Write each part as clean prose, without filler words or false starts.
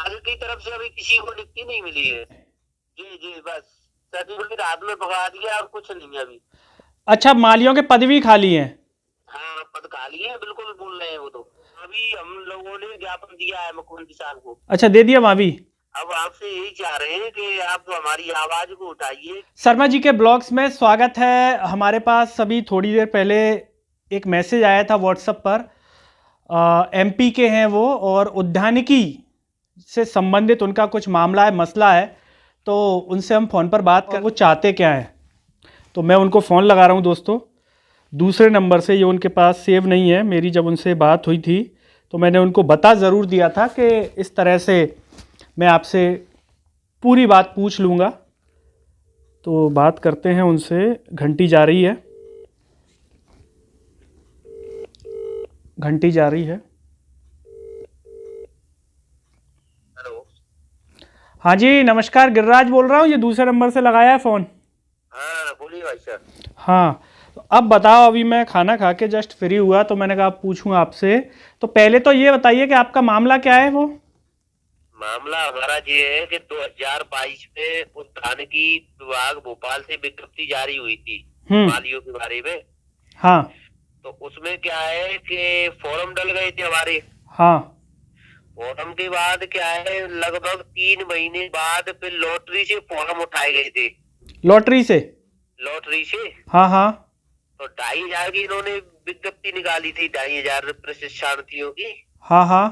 आगे की तरफ से अभी किसी को नियुक्ति नहीं मिली है। जी जी, बस सर्टिफिकेट हाथ में पकड़ा दिया और कुछ नहीं अभी। अच्छा, मालियों के पदवी खाली हैं। हाँ, पद खाली है, बिल्कुल बोल रहे हैं वो तो। अभी हम लोगों ने ज्ञापन दिया है मुख्यमंत्री साहब को। अच्छा, दे दिया वहाँ भी। अब आपसे यही चाह रहे हैं कि आप हमारी आवाज को उठाइए। शर्मा जी के ब्लॉग्स में स्वागत है। हमारे पास अभी थोड़ी देर पहले एक मैसेज आया था व्हाट्सएप पर। एमपी के हैं वो, और उद्यानिकी से संबंधित उनका कुछ मामला है, मसला है। तो उनसे हम फ़ोन पर बात कर, वो चाहते क्या है। तो मैं उनको फ़ोन लगा रहा हूँ दोस्तों, दूसरे नंबर से। ये उनके पास सेव नहीं है। मेरी जब उनसे बात हुई थी तो मैंने उनको बता ज़रूर दिया था कि इस तरह से मैं आपसे पूरी बात पूछ लूँगा। तो बात करते हैं उनसे। घंटी जा रही है, घंटी जा रही है। हेलो। हाँ जी, नमस्कार, गिरिराज बोल रहा हूँ। ये दूसरे नंबर से लगाया है फ़ोन। हाँ बोलिए भाई साहब। हाँ, तो अब बताओ, अभी मैं खाना खा के जस्ट फ्री हुआ तो मैंने कहा पूछूं आपसे। तो पहले तो ये बताइए कि आपका मामला क्या है वो। मामला हमारा ये है कि 2022 में उद्यानिकी विभाग भोपाल से विज्ञप्ति जारी हुई थी मालियों के बारे में। हाँ तो उसमें क्या है कि फॉर्म डल गए थे हमारे। हाँ। फॉर्म के बाद क्या है, लगभग 3 महीने बाद फिर लॉटरी से फॉर्म उठाए गए थे। लॉटरी से? लॉटरी से। हाँ हाँ। तो 2,500 की इन्होंने विज्ञप्ति निकाली थी, 2,500 प्रशिक्षणार्थियों की। हाँ हाँ।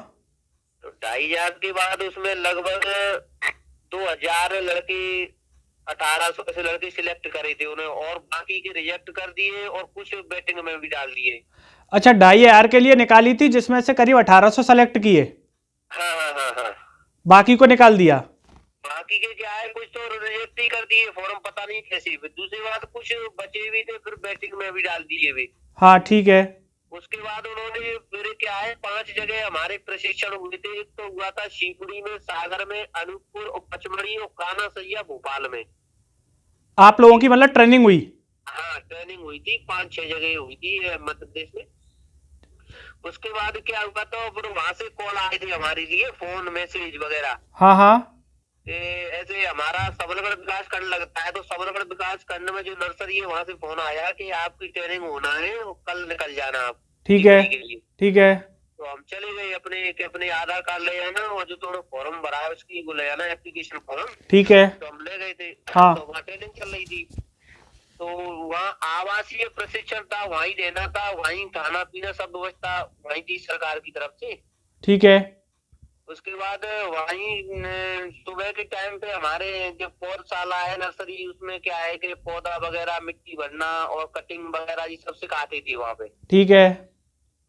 तो 2,500 के बाद उसमें लगभग 2,000 लड़के, 1,800 ऐसे लड़के सिलेक्ट करे थे उन्हें, और बाकी के रिजेक्ट कर दिए और कुछ बैटिंग में भी डाल दिए। अच्छा, 2,500 के लिए निकाली थी जिसमें से करीब 1,800 सेलेक्ट किए। हाँ हाँ हाँ हाँ। बाकी को निकाल दिया। बाकी के क्या है, कुछ तो रिजेक्ट ही कर दिए फॉर्म, पता नहीं कैसे। फिर दूसरी बात, कुछ बचे भी थे फिर बैटिंग में भी डाल दिए भी। हाँ ठीक है। उसके बाद उन्होंने फिर क्या है, 5 जगह हमारे प्रशिक्षण हुए थे। एक तो हुआ था शिवपुरी में, सागर में, अनूपपुर और पचमढ़ी और काना सैया भोपाल में। आप लोगों की मतलब ट्रेनिंग हुई? हाँ, ट्रेनिंग हुई थी, 5-6 जगह हुई थी मध्य प्रदेश में। उसके बाद क्या हुआ, तो फिर वहां से कॉल आए थे हमारे लिए, फोन मैसेज वगैरह। हाँ हाँ। ऐसे हमारा सबलगढ़ विकास खंड लगता है, तो सबलगढ़ विकास खंड में जो नर्सरी है वहां से फोन आया कि आपकी ट्रेनिंग होना है और कल निकल जाना आप ठीक है के लिए। ठीक है। तो हम चले गए, अपने आधार कार्ड ले जाना और जो थोड़ा फॉर्म भरा है उसकी वो ले जाना, एप्लीकेशन फॉर्म। ठीक है। तो हम ले गए थे। हाँ। तो वहाँ ट्रेनिंग चल रही थी। तो वहाँ आवासीय प्रशिक्षण था, वहीं रहना था, वहीं खाना पीना सब व्यवस्था वहीं थी सरकार की तरफ से। ठीक है। उसके बाद वहीं सुबह के टाइम पे हमारे जो पौधशाला है, नर्सरी, उसमें क्या है कि पौधा वगैरह, मिट्टी भरना और कटिंग वगैरह ये सब सिखाती थी वहाँ पे। ठीक है।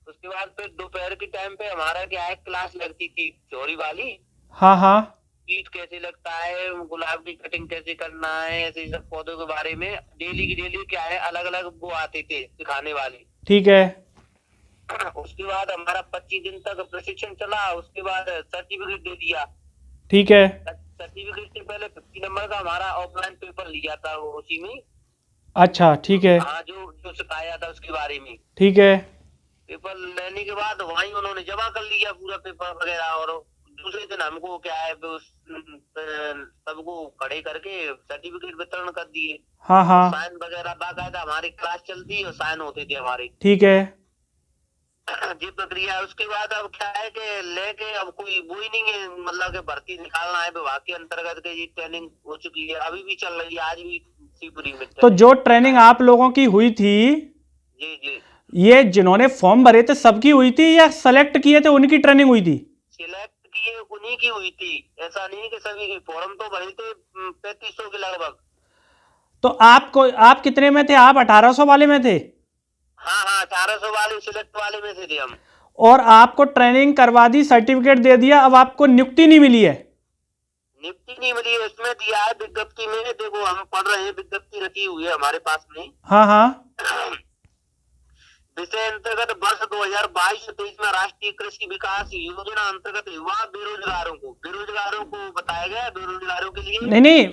उसके बाद फिर दोपहर के टाइम पे हमारा क्या है, क्लास लगती थी थ्योरी वाली। हाँ हाँ। कीट कैसे लगता है, गुलाब की कटिंग कैसे करना है, ऐसे सब पौधों के बारे में डेली की डेली क्या है, अलग अलग वो आते थे सिखाने वाले। ठीक है। उसके बाद हमारा 25 दिन तक प्रशिक्षण चला। उसके बाद सर्टिफिकेट दे दिया। ठीक है। सर्टिफिकेट से पहले 50 नंबर का हमारा ऑफलाइन पेपर लिया था वो उसी में। अच्छा ठीक है। हाँ, जो जो सिखाया था उसके बारे में। ठीक है। पेपर लेने के बाद वहीं उन्होंने जमा कर लिया पूरा पेपर वगैरह, और दूसरे दिन हमको क्या है सबको खड़े करके सर्टिफिकेट वितरण कर दिए। हाँ हाँ। साइन वगैरह बाकायदा हमारी क्लास चलती और साइन होते थे हमारे। ठीक है। जी प्रक्रिया। उसके बाद अब क्या है कि लेके अब कोई वो ही नहीं है, मतलब कि भर्ती निकालना है विभाग के अंतर्गत के। ये ट्रेनिंग हो चुकी है, अभी भी चल रही है, आज भी शिवपुरी में। तो जो ट्रेनिंग आप लोगों की हुई थी, जी जी, ये जिन्होंने फॉर्म भरे थे सबकी हुई थी या सेलेक्ट किए थे उनकी ट्रेनिंग हुई थी? सिलेक्ट किए उन्हीं की हुई थी, ऐसा नहीं कि सभी की। फॉर्म तो भरे थे 3500 के लगभग। तो आप कितने में थे? आप 1,800 वाले में थे? हाँ हाँ, 1,800 वाले सिलेक्ट वाले में से थे हम। और आपको ट्रेनिंग करवा दी, सर्टिफिकेट दे दिया, अब आपको नियुक्ति नहीं मिली है? नियुक्ति नहीं मिली है, इसमें दिया है विज्ञप्ति में। देखो हम पढ़ रहे हैं, विज्ञप्ति रखी हुई है हमारे पास में। हाँ हाँ। विषय अंतर्गत वर्ष 2022-23 में राष्ट्रीय कृषि विकास योजना अंतर्गत युवा बेरोजगारों को बताया गया, बेरोजगारों के लिए। नहीं नहीं,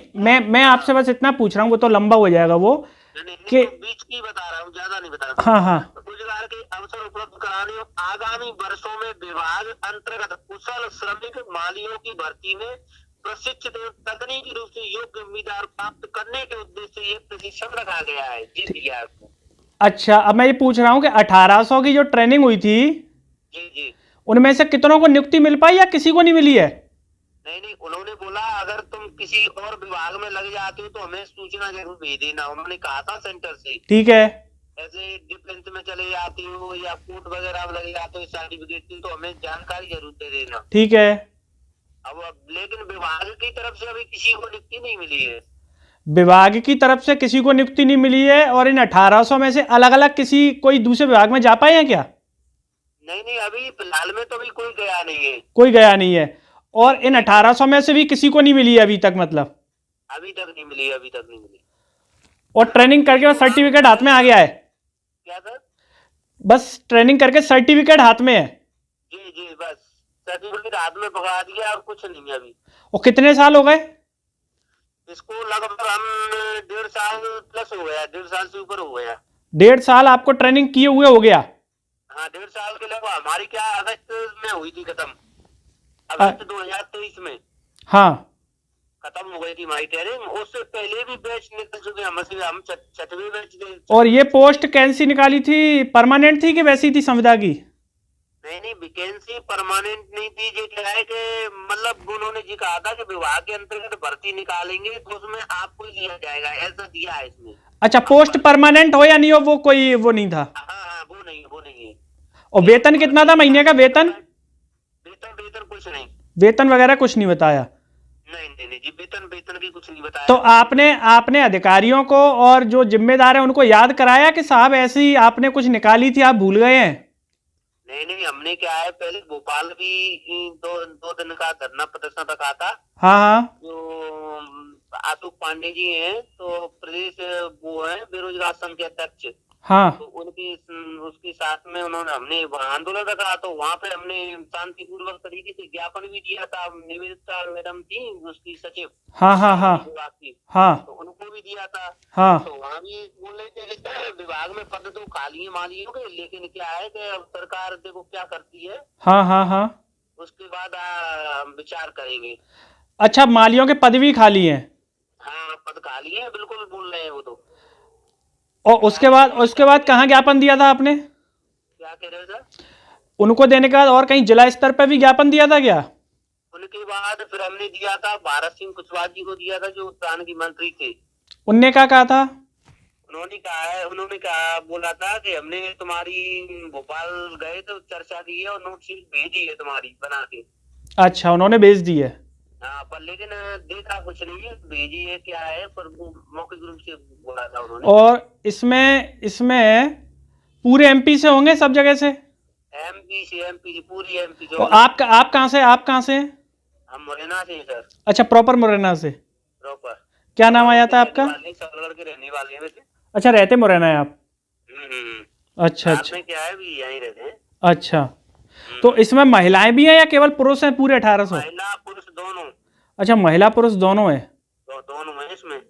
मैं आपसे बस इतना पूछ रहा हूँ, वो तो लंबा हो जाएगा वो। नहीं, कि तो बीच की बता रहा हूँ, ज्यादा नहीं बता रहा। हाँ हाँ रोजगार के अवसर उपलब्ध कराने और आगामी वर्षों में विभाग अंतर्गत कुशल श्रमिक मालियों की भर्ती में प्रशिक्षित एवं तकनीकी रूप से योग्य उम्मीदवार प्राप्त करने के उद्देश्य से ये प्रशिक्षण रखा गया है। जी दिया है उसको। अच्छा, अब मैं ये पूछ रहा हूँ कि 1800 की जो ट्रेनिंग हुई थी जी जी। उनमें से कितनों को नियुक्ति मिल पाई या किसी को नहीं मिली है? नहीं नहीं, उन्होंने बोला अगर तुम किसी और विभाग में लग जाते हो तो हमें सूचना जरूर भेज देना, उन्होंने कहा था सेंटर से। ठीक है। ऐसे डिफेंस में चले जाती हो या कोर्ट वगैरह में लग जाते हो सर्टिफिकेट की, तो हमें जानकारी जरूर दे देना। ठीक है। अब लेकिन विभाग की तरफ से अभी किसी को नियुक्ति नहीं मिली है। विभाग की तरफ से किसी को नियुक्ति नहीं मिली है, और इन 1800 में से अलग अलग किसी कोई दूसरे विभाग में जा पाए हैं क्या? नहीं नहीं, अभी फिलहाल में तो अभी कोई गया नहीं है। कोई गया नहीं है। और इन 1800 में से भी किसी को नहीं मिली है अभी तक, मतलब? अभी तक नहीं मिली, अभी तक नहीं मिली। और ट्रेनिंग करके बस सर्टिफिकेट हाथ में आ गया है? क्या सर? बस ट्रेनिंग करके सर्टिफिकेट हाथ में है? जी जी, बस सर्टिफिकेट हाथ में पकड़ा दिया और कुछ नहीं अभी। और कितने साल हो गए इसको? लगभग हम 1.5 साल प्लस हो गया, 1.5 साल से ऊपर हो गया। 1.5 साल आपको ट्रेनिंग किए हुए हो गया? हाँ, 1.5 साल के लगभग। हमारी क्या अगस्त में हुई थी खत्म, अगस्त 2023 में हाँ। खत्म हो गई थी हमारी ट्रेनिंग। उससे पहले भी बैच निकल चुके हैं हमसे, हम छठवें बैच दे। और ये पोस्ट कैसी निकाली थी? परमानेंट थी कि वैसी थी संविदा की? नहीं नहीं, वैकेंसी परमानेंट नहीं थी। ये क्या है कि मतलब उन्होंने जी कहा था कि विभाग के अंतर्गत भर्ती निकालेंगे तो उसमें आपको ही लिया जाएगा, ऐसा दिया है इसमें। अच्छा, पोस्ट परमानेंट हो या नहीं हो वो कोई वो नहीं था? हाँ हाँ, वो नहीं, वो नहीं है। और वेतन कितना था महीने का? वेतन वेतन वेतन कुछ नहीं। वेतन वगैरह कुछ नहीं बताया? नहीं नहीं नहीं जी, वेतन वेतन की कुछ नहीं बताया। तो आपने अधिकारियों को और जो जिम्मेदार है उनको याद कराया कि साहब ऐसी आपने कुछ निकाली थी, आप भूल गए हैं? नहीं नहीं, हमने क्या है, पहले भोपाल भी दो दिन का धरना प्रदर्शन रखा था। हाँ हाँ जो आतुक पांडे जी हैं, तो प्रदेश वो है बेरोजगार संघ के अध्यक्ष। हाँ। तो उनकी उसके साथ में उन्होंने हमने आंदोलन रखा, तो वहाँ पे हमने शांतिपूर्वक तरीके से ज्ञापन भी दिया था। निवेदिता मैडम थी उसकी सचिव। हाँ हाँ हाँ विभाग की, हाँ तो उनको भी दिया था। हाँ तो वहाँ भी बोल रहे थे कि विभाग में पद तो खाली है मालियों के, लेकिन क्या है कि अब सरकार देखो क्या करती है, हाँ हाँ हाँ। उसके बाद हम विचार करेंगे। अच्छा, मालियों के पद भी खाली हैं? हाँ, पद खाली है, बिल्कुल बोल रहे हैं वो तो। और उसके बाद कहाँ ज्ञापन दिया था आपने? क्या कह रहे हो सर? उनको देने के बाद और कहीं जिला स्तर पर भी ज्ञापन दिया था क्या? उनके बाद फिर हमने दिया था भारत सिंह कुशवाहा जी को दिया था, जो उत्तराखंड की मंत्री थे। उनने क्या कहा था? उन्होंने कहा बोला था कि हमने तुम्हारी भोपाल गए तो चर्चा की है और नोटशीट भेजी है तुम्हारी बना के। अच्छा, उन्होंने भेज दी है? हाँ, पर लेकिन देखा कुछ नहीं है, भेजी है क्या है, पर वो मौखिक रूप से बोला था उन्होंने। और इसमें पूरे एमपी से होंगे, सब जगह से? एमपी से पूरी एमपी से। और आप कहाँ से हैं? हम मुरैना से हैं सर। अच्छा, प्रॉपर मुरैना से। प्रॉपर। क्या नाम आया था आपका? सबलगढ़ के रहने वाले हैं वैसे। अच्छा, रहते मुरैना है आप? अच्छा साथ अच्छा में क्या है, भी यहीं रहते हैं। अच्छा। तो इसमें महिलाएं भी हैं या केवल पुरुष हैं पूरे 1800? महिला पुरुष दोनों। अच्छा, महिला पुरुष दोनों है? दोनों है इसमें।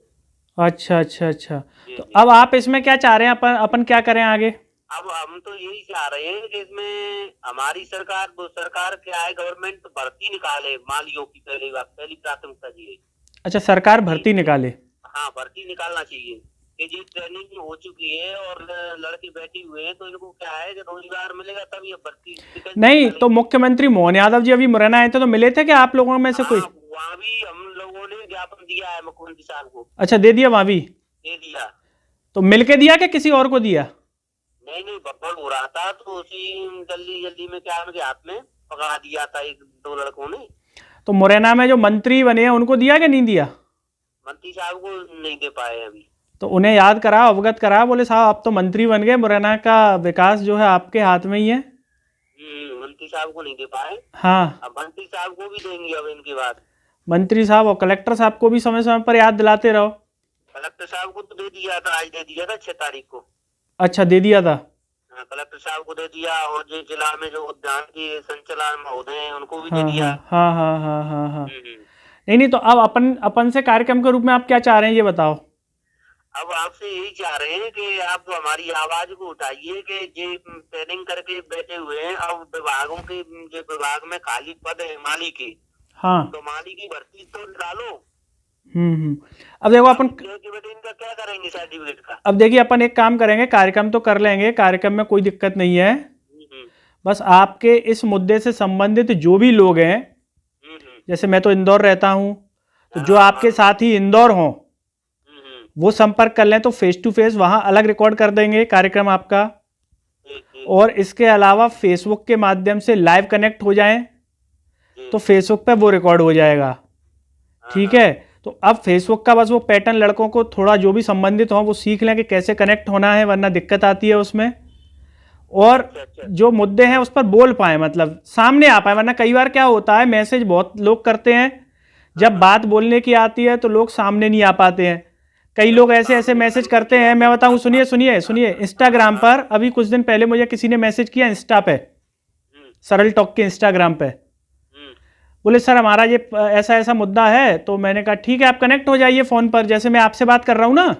अच्छा अच्छा अच्छा। जी तो जी। अब आप इसमें क्या चाह रहे हैं? अपन क्या करें आगे? अब हम तो यही चाह रहे हैं कि इसमें हमारी सरकार क्या है, गवर्नमेंट भर्ती निकाले मालियों की, पहली प्राथमिकता जी है। अच्छा, सरकार भर्ती निकाले? हाँ, भर्ती निकालना चाहिए कि जी ट्रेनिंग हो चुकी है और लड़के बैठे हुए हैं, तो इनको क्या है कि रोजगार मिलेगा तब ये भर्ती। नहीं तो मुख्यमंत्री मोहन यादव जी अभी मुरैना आए थे, तो मिले थे क्या आप लोगों में से कोई? वहाँ भी हम लोगों ने ज्ञापन दिया है मुख्यमंत्री साहब को। अच्छा, दे दिया वहां भी? दे दिया। तो मिलके दिया कि किसी और को दिया? नहीं नहीं, बब्बड़ हो रहा था तो उसी जल्दी में क्या उनके हाथ में पकड़ा दिया था एक दो लड़कों ने। तो मुरैना में जो मंत्री बने हैं उनको दिया कि नहीं दिया? मंत्री साहब को नहीं दे पाए अभी। तो उन्हें याद करा, अवगत करा, बोले साहब आप तो मंत्री बन गए, मुरैना का विकास जो है आपके हाथ में ही है। मंत्री साहब को नहीं दे पाए। हाँ, अब मंत्री साहब को भी देंगे अब इनके बाद। मंत्री साहब और कलेक्टर साहब को भी समय समय पर याद दिलाते रहो। कलेक्टर साहब को तो दे दिया था, आज दे दिया था 6 तारीख को। अच्छा, दे दिया था? हाँ, कलेक्टर साहब को दे दिया, और जो जिला में जो उद्यान के संचालन महोदय हैं उनको भी हाँ दे दिया। हाँ हाँ हाँ हाँ हाँ। नहीं नहीं, तो अब अपन से कार्यक्रम के रूप में आप क्या चाह रहे हैं ये बताओ। अब आपसे यही चाह रहे हैं कि आप हमारी आवाज को उठाइए कि ये ट्रेनिंग करके बैठे हुए हैं। अब विभागों के जो विभाग में खाली पद है माली की, हाँ। तो माली की भर्ती तो डालो। अब देखो अपन इनका क्या करेंगे सर्टिफिकेट का? अब देखिए अपन एक काम करेंगे, कार्यक्रम तो कर लेंगे, कार्यक्रम में कोई दिक्कत नहीं है। बस आपके इस मुद्दे से संबंधित जो भी लोग हैं, जैसे मैं तो इंदौर रहता हूं, तो जो आपके साथ ही इंदौर हों वो संपर्क कर लें, तो फेस टू फेस वहां अलग रिकॉर्ड कर देंगे कार्यक्रम आपका। और इसके अलावा फेसबुक के माध्यम से लाइव कनेक्ट हो जाएं तो फेसबुक पे वो रिकॉर्ड हो जाएगा। ठीक है, तो अब फेसबुक का बस वो पैटर्न लड़कों को थोड़ा जो भी संबंधित हो वो सीख लें कि कैसे कनेक्ट होना है, वरना दिक्कत आती है उसमें। और जो मुद्दे हैं उस पर बोल पाए, मतलब सामने आ पाए, वरना कई बार क्या होता है मैसेज बहुत लोग करते हैं, जब बात बोलने की आती है तो लोग सामने नहीं आ पाते हैं। कई लोग ऐसे ऐसे मैसेज करते हैं, मैं बताऊं, सुनिए सुनिए सुनिए, इंस्टाग्राम पर अभी कुछ दिन पहले मुझे किसी ने मैसेज किया इंस्टा पे, सरल टॉक के इंस्टाग्राम पे, बोले सर हमारा ये ऐसा ऐसा मुद्दा है। तो मैंने कहा ठीक है आप कनेक्ट हो जाइए फ़ोन पर, जैसे मैं आपसे बात कर रहा हूं ना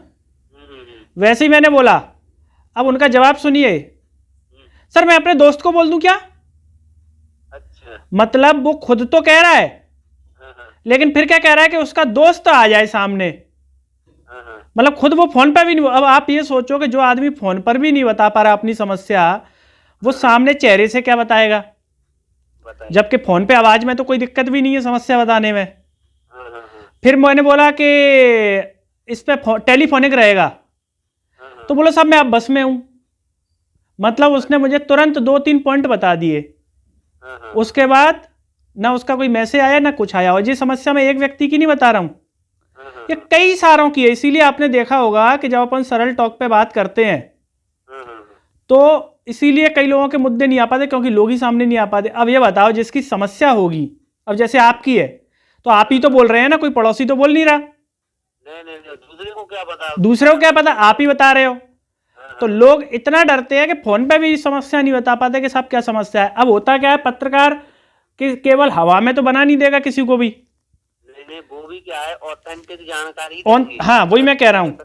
वैसे ही मैंने बोला। अब उनका जवाब सुनिए, सर मैं अपने दोस्त को बोल दूं क्या? अच्छा। मतलब वो खुद तो कह रहा है लेकिन फिर क्या कह रहा है कि उसका दोस्त आ जाए सामने। मतलब खुद वो फोन पर भी नहीं। अब आप ये सोचो कि जो आदमी फोन पर भी नहीं बता पा रहा अपनी समस्या, वो सामने चेहरे से क्या बताएगा? जबकि फोन पे आवाज में तो कोई दिक्कत भी नहीं है समस्या बताने में। फिर मैंने बोला कि इस पे टेलीफोनिक रहेगा, तो बोला साहब मैं अब बस में हूं। मतलब उसने मुझे तुरंत 2-3 पॉइंट बता दिए। उसके बाद ना उसका कोई मैसेज आया ना कुछ आया। और ये समस्या मैं एक व्यक्ति की नहीं बता रहा हूं, ये कई सारों की है। इसीलिए आपने देखा होगा कि जब अपन सरल टॉक पे बात करते हैं तो इसीलिए कई लोगों के मुद्दे नहीं आ पाते, क्योंकि लोग ही सामने नहीं आ पाते। अब ये बताओ जिसकी समस्या होगी, अब जैसे आपकी है तो आप ही तो बोल रहे हैं ना, कोई पड़ोसी तो बोल नहीं रहा। नहीं, दूसरे को क्या पता? दूसरे को क्या पता, आप ही बता रहे हो। तो लोग इतना डरते हैं कि फोन पे भी समस्या नहीं बता पाते कि साहब क्या समस्या है। अब होता क्या है, पत्रकार कि केवल हवा में तो बना नहीं देगा किसी को भी। नहीं, वो भी क्या है, ऑथेंटिक जानकारी। हाँ वही मैं कह रहा हूँ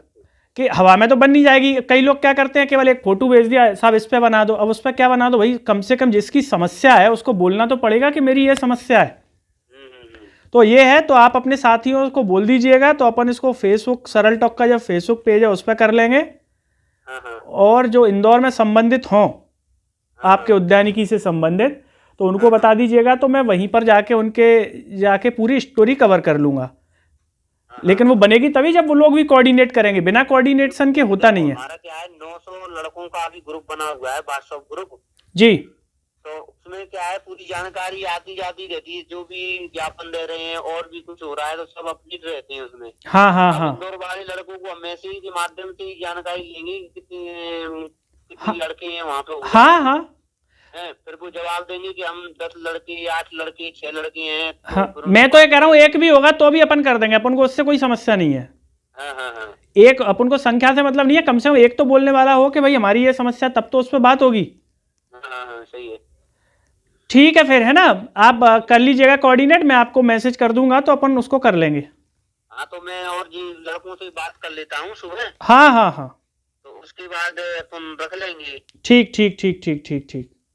कि हवा में तो बन नहीं जाएगी। कई लोग क्या करते हैं, केवल एक फोटो भेज दिया, साहब इस पे बना दो। अब उस पर क्या बना दो भाई, कम से कम जिसकी समस्या है उसको बोलना तो पड़ेगा कि मेरी ये समस्या है। तो ये है, तो आप अपने साथियों को बोल दीजिएगा। तो अपन इसको फेसबुक सरल टॉक का जो फेसबुक पेज है उस पर कर लेंगे। और जो इंदौर में संबंधित हों आपके उद्यानिकी से संबंधित, तो उनको बता दीजिएगा, तो मैं वहीं पर जाके पूरी स्टोरी कवर कर लूंगा। लेकिन वो बनेगी तभी जब वो लोग भी कोऑर्डिनेट करेंगे, बिना कोऑर्डिनेशन के होता नहीं है। हमारा क्या है, 900 लड़कों का अभी ग्रुप बना हुआ है, व्हाट्सएप ग्रुप जी। तो उसमें क्या है, पूरी जानकारी आती जाती रहती है, जो भी ज्ञापन दे रहे हैं और भी कुछ हो रहा है तो सब अपडेट रहते हैं उसमें। हाँ। इंदौर वाले लड़कों को हम मैसेज के माध्यम से जानकारी लेंगे कितने लड़के हैं वहाँ पे। हाँ। फिर वो जवाब देंगे कि हम 10 लड़के 8 लड़के 6 लड़के हैं। हाँ, मैं तो ये कह रहा हूँ एक भी होगा तो भी अपन कर देंगे, अपन को उससे कोई समस्या नहीं है। हाँ। एक अपन को संख्या से मतलब नहीं है, कम से कम एक तो बोलने वाला हो कि भाई हमारी ये समस्या, तब तो उस पर बात होगी। हाँ, सही है। ठीक है फिर, है ना, आप कर लीजिएगा कोऑर्डिनेट, मैं आपको मैसेज कर दूंगा तो अपन उसको कर लेंगे। हाँ, तो मैं और जी लड़कों से बात कर लेता हूँ सुबह। हाँ, तो उसके बाद अपन रख लेंगे। ठीक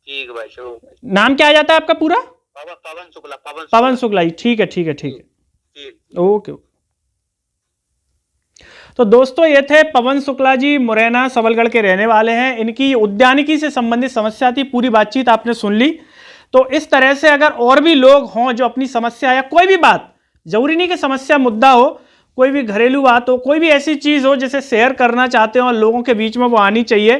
ठीक भाई, चलो। नाम क्या आ जाता है आपका पूरा? पवन शुक्ला। पवन शुक्ला। ठीक है। ओके। तो दोस्तों ये थे पवन शुक्ला जी, मुरैना सबलगढ़ के रहने वाले हैं। इनकी उद्यानिकी से संबंधित समस्या थी, पूरी बातचीत आपने सुन ली। तो इस तरह से अगर और भी लोग हों जो अपनी समस्या या कोई भी बात, जरूरी नहीं कि समस्या मुद्दा हो, कोई भी घरेलू बात हो, कोई भी ऐसी चीज हो जिसे शेयर करना चाहते हो और लोगों के बीच में वो आनी चाहिए,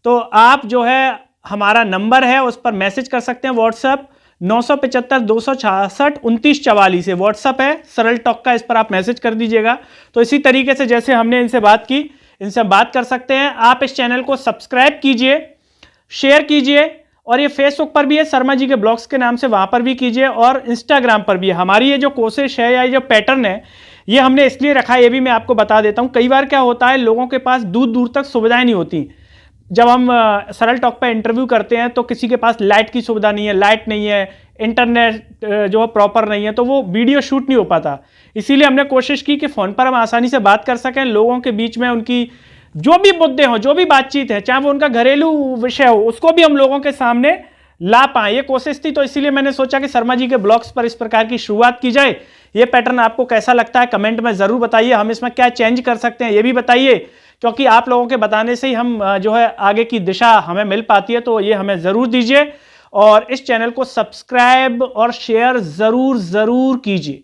तो आप जो है हमारा नंबर है उस पर मैसेज कर सकते हैं। व्हाट्सएप 975-266-2944 से व्हाट्सएप है सरल टॉक का, इस पर आप मैसेज कर दीजिएगा। तो इसी तरीके से जैसे हमने इनसे बात की, इनसे बात कर सकते हैं। आप इस चैनल को सब्सक्राइब कीजिए, शेयर कीजिए, और ये फेसबुक पर भी है शर्मा जी के ब्लॉग्स के नाम से, वहां पर भी कीजिए, और इंस्टाग्राम पर भी है। हमारी ये जो कोशिश है या ये जो पैटर्न है ये हमने इसलिए रखा है, ये भी मैं आपको बता देता हूँ। कई बार क्या होता है, लोगों के पास दूर दूर तक सुविधाएं नहीं होती। जब हम सरल टॉक पर इंटरव्यू करते हैं तो किसी के पास लाइट की सुविधा नहीं है, लाइट नहीं है, इंटरनेट जो है प्रॉपर नहीं है, तो वो वीडियो शूट नहीं हो पाता। इसीलिए हमने कोशिश की कि फ़ोन पर हम आसानी से बात कर सकें, लोगों के बीच में उनकी जो भी मुद्दे हों, जो भी बातचीत है, चाहे वो उनका घरेलू विषय हो, उसको भी हम लोगों के सामने ला पाए, ये कोशिश थी। तो इसीलिए मैंने सोचा कि शर्मा जी के ब्लॉग्स पर इस प्रकार की शुरुआत की जाए। ये पैटर्न आपको कैसा लगता है कमेंट में ज़रूर बताइए, हम इसमें क्या चेंज कर सकते हैं ये भी बताइए, क्योंकि आप लोगों के बताने से ही हम जो है आगे की दिशा हमें मिल पाती है। तो ये हमें ज़रूर दीजिए और इस चैनल को सब्सक्राइब और शेयर ज़रूर कीजिए।